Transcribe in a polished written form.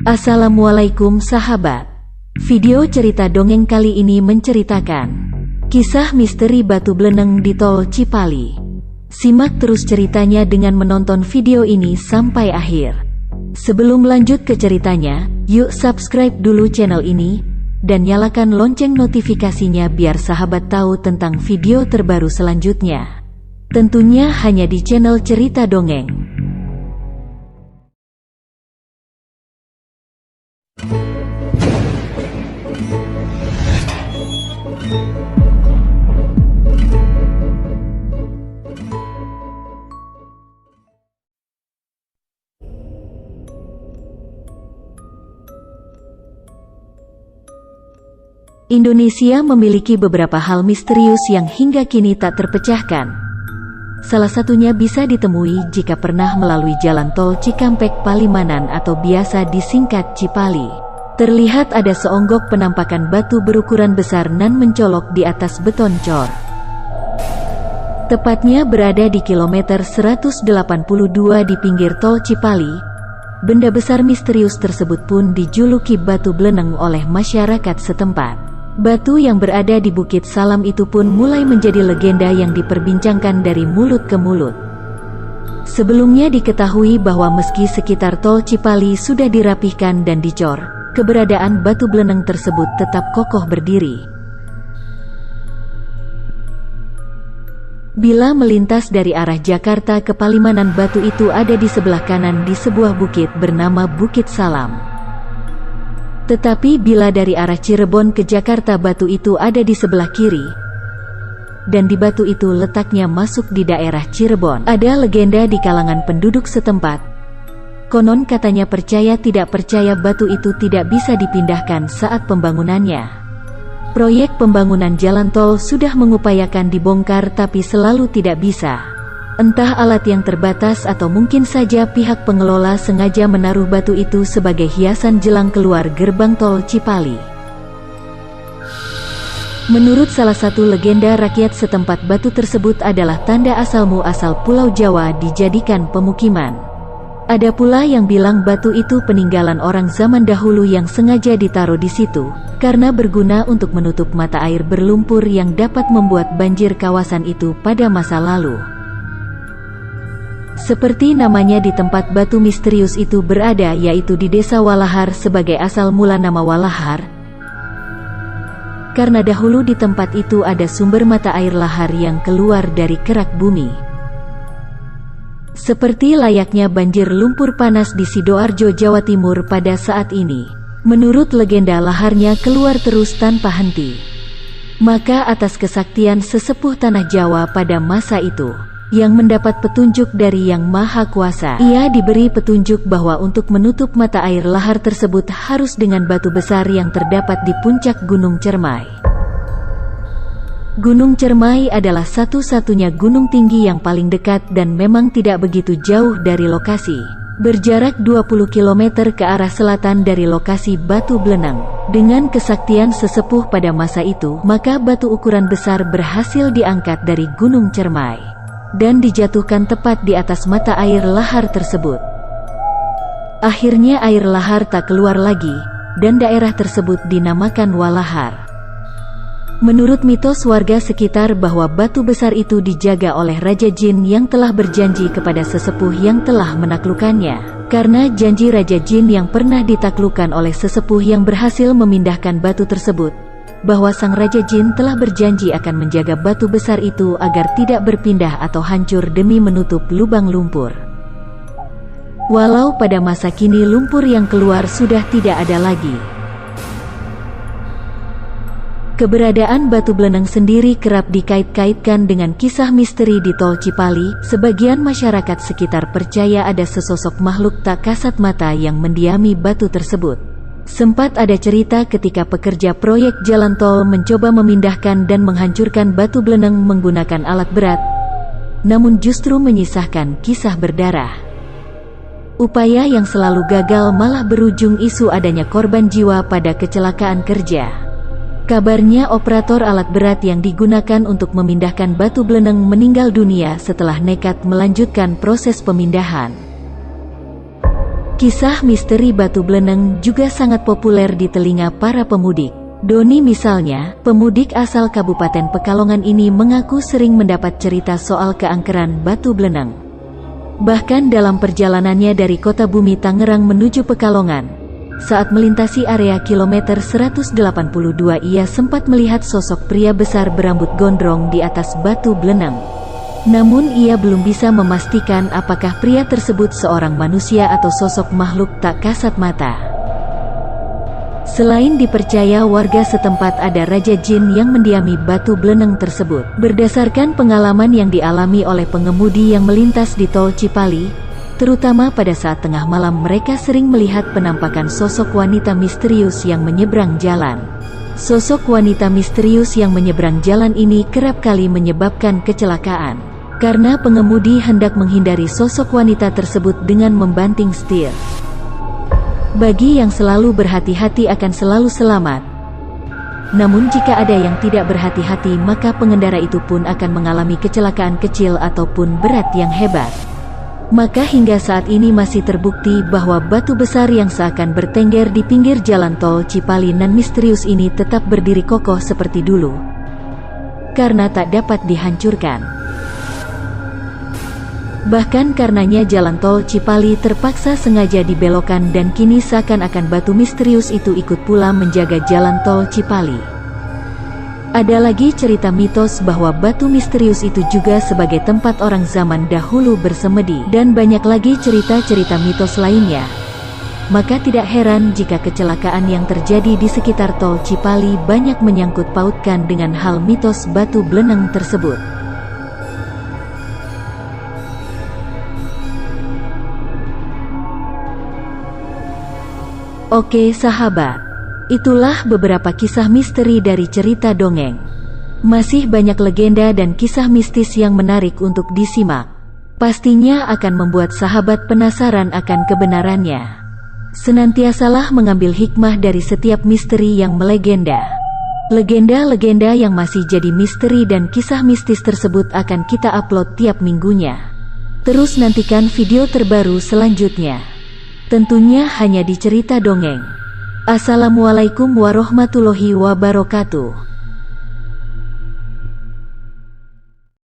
Assalamualaikum sahabat. Video cerita dongeng kali ini menceritakan kisah misteri batu beleneng di Tol Cipali. Simak terus ceritanya dengan menonton video ini sampai akhir. Sebelum lanjut ke ceritanya, yuk subscribe dulu channel ini dan nyalakan lonceng notifikasinya biar sahabat tahu tentang video terbaru selanjutnya. Tentunya hanya di channel Cerita Dongeng. Indonesia memiliki beberapa hal misterius yang hingga kini tak terpecahkan. Salah satunya bisa ditemui jika pernah melalui jalan tol Cikampek Palimanan atau biasa disingkat Cipali. Terlihat ada seonggok penampakan batu berukuran besar nan mencolok di atas beton cor. Tepatnya berada di kilometer 182 di pinggir tol Cipali. Benda besar misterius tersebut pun dijuluki batu beleneng oleh masyarakat setempat. Batu yang berada di Bukit Salam itu pun mulai menjadi legenda yang diperbincangkan dari mulut ke mulut. Sebelumnya diketahui bahwa meski sekitar tol Cipali sudah dirapihkan dan dicor, keberadaan batu beleneng tersebut tetap kokoh berdiri. Bila melintas dari arah Jakarta ke Palimanan, batu itu ada di sebelah kanan di sebuah bukit bernama Bukit Salam. Tetapi bila dari arah Cirebon ke Jakarta, batu itu ada di sebelah kiri. Dan di batu itu letaknya masuk di daerah Cirebon. Ada legenda di kalangan penduduk setempat. Konon katanya percaya tidak percaya batu itu tidak bisa dipindahkan saat pembangunannya. Proyek pembangunan jalan tol sudah mengupayakan dibongkar tapi selalu tidak bisa. Entah alat yang terbatas atau mungkin saja pihak pengelola sengaja menaruh batu itu sebagai hiasan jelang keluar gerbang tol Cipali. Menurut salah satu legenda rakyat setempat, batu tersebut adalah tanda asal muasal Pulau Jawa dijadikan pemukiman. Ada pula yang bilang batu itu peninggalan orang zaman dahulu yang sengaja ditaruh di situ, karena berguna untuk menutup mata air berlumpur yang dapat membuat banjir kawasan itu pada masa lalu. Seperti namanya di tempat batu misterius itu berada, yaitu di Desa Walahar sebagai asal mula nama Walahar. Karena dahulu di tempat itu ada sumber mata air lahar yang keluar dari kerak bumi. Seperti layaknya banjir lumpur panas di Sidoarjo, Jawa Timur pada saat ini. Menurut legenda, laharnya keluar terus tanpa henti. Maka atas kesaktian sesepuh tanah Jawa pada masa itu, yang mendapat petunjuk dari Yang Maha Kuasa, ia diberi petunjuk bahwa untuk menutup mata air lahar tersebut harus dengan batu besar yang terdapat di puncak Gunung Cermai. Gunung Cermai adalah satu-satunya gunung tinggi yang paling dekat dan memang tidak begitu jauh dari lokasi. Berjarak 20 km ke arah selatan dari lokasi batu beleneng. Dengan kesaktian sesepuh pada masa itu, maka batu ukuran besar berhasil diangkat dari Gunung Cermai dan dijatuhkan tepat di atas mata air lahar tersebut. Akhirnya air lahar tak keluar lagi, dan daerah tersebut dinamakan Walahar. Menurut mitos warga sekitar bahwa batu besar itu dijaga oleh Raja Jin yang telah berjanji kepada sesepuh yang telah menaklukkannya. Karena janji Raja Jin yang pernah ditaklukkan oleh sesepuh yang berhasil memindahkan batu tersebut, bahwa sang Raja Jin telah berjanji akan menjaga batu besar itu agar tidak berpindah atau hancur demi menutup lubang lumpur. Walau pada masa kini lumpur yang keluar sudah tidak ada lagi. Keberadaan batu beleneng sendiri kerap dikait-kaitkan dengan kisah misteri di Tol Cipali. Sebagian masyarakat sekitar percaya ada sesosok makhluk tak kasat mata yang mendiami batu tersebut. Sempat ada cerita ketika pekerja proyek jalan tol mencoba memindahkan dan menghancurkan batu beleneng menggunakan alat berat, namun justru menyisahkan kisah berdarah. Upaya yang selalu gagal malah berujung isu adanya korban jiwa pada kecelakaan kerja. Kabarnya operator alat berat yang digunakan untuk memindahkan batu beleneng meninggal dunia setelah nekat melanjutkan proses pemindahan. Kisah misteri Batu Bleneng juga sangat populer di telinga para pemudik. Doni misalnya, pemudik asal Kabupaten Pekalongan ini mengaku sering mendapat cerita soal keangkeran Batu Bleneng. Bahkan dalam perjalanannya dari kota Bumi Tangerang menuju Pekalongan, saat melintasi area kilometer 182 ia sempat melihat sosok pria besar berambut gondrong di atas Batu Bleneng. Namun ia belum bisa memastikan apakah pria tersebut seorang manusia atau sosok makhluk tak kasat mata. Selain dipercaya warga setempat ada Raja Jin yang mendiami Batu Bleneng tersebut. Berdasarkan pengalaman yang dialami oleh pengemudi yang melintas di tol Cipali, terutama pada saat tengah malam mereka sering melihat penampakan sosok wanita misterius yang menyeberang jalan. Sosok wanita misterius yang menyeberang jalan ini kerap kali menyebabkan kecelakaan, karena pengemudi hendak menghindari sosok wanita tersebut dengan membanting setir. Bagi yang selalu berhati-hati akan selalu selamat. Namun jika ada yang tidak berhati-hati maka pengendara itu pun akan mengalami kecelakaan kecil ataupun berat yang hebat. Maka hingga saat ini masih terbukti bahwa batu besar yang seakan bertengger di pinggir jalan tol Cipali nan misterius ini tetap berdiri kokoh seperti dulu, karena tak dapat dihancurkan. Bahkan karenanya jalan tol Cipali terpaksa sengaja dibelokkan dan kini seakan-akan batu misterius itu ikut pula menjaga jalan tol Cipali. Ada lagi cerita mitos bahwa batu misterius itu juga sebagai tempat orang zaman dahulu bersemedi, dan banyak lagi cerita-cerita mitos lainnya. Maka tidak heran jika kecelakaan yang terjadi di sekitar tol Cipali banyak menyangkut pautkan dengan hal mitos Batu Bleneng tersebut. Oke sahabat, itulah beberapa kisah misteri dari cerita dongeng. Masih banyak legenda dan kisah mistis yang menarik untuk disimak. Pastinya akan membuat sahabat penasaran akan kebenarannya. Senantiasalah mengambil hikmah dari setiap misteri yang melegenda. Legenda-legenda yang masih jadi misteri dan kisah mistis tersebut akan kita upload tiap minggunya. Terus nantikan video terbaru selanjutnya. Tentunya hanya di Cerita Dongeng. Assalamualaikum warahmatullahi wabarakatuh.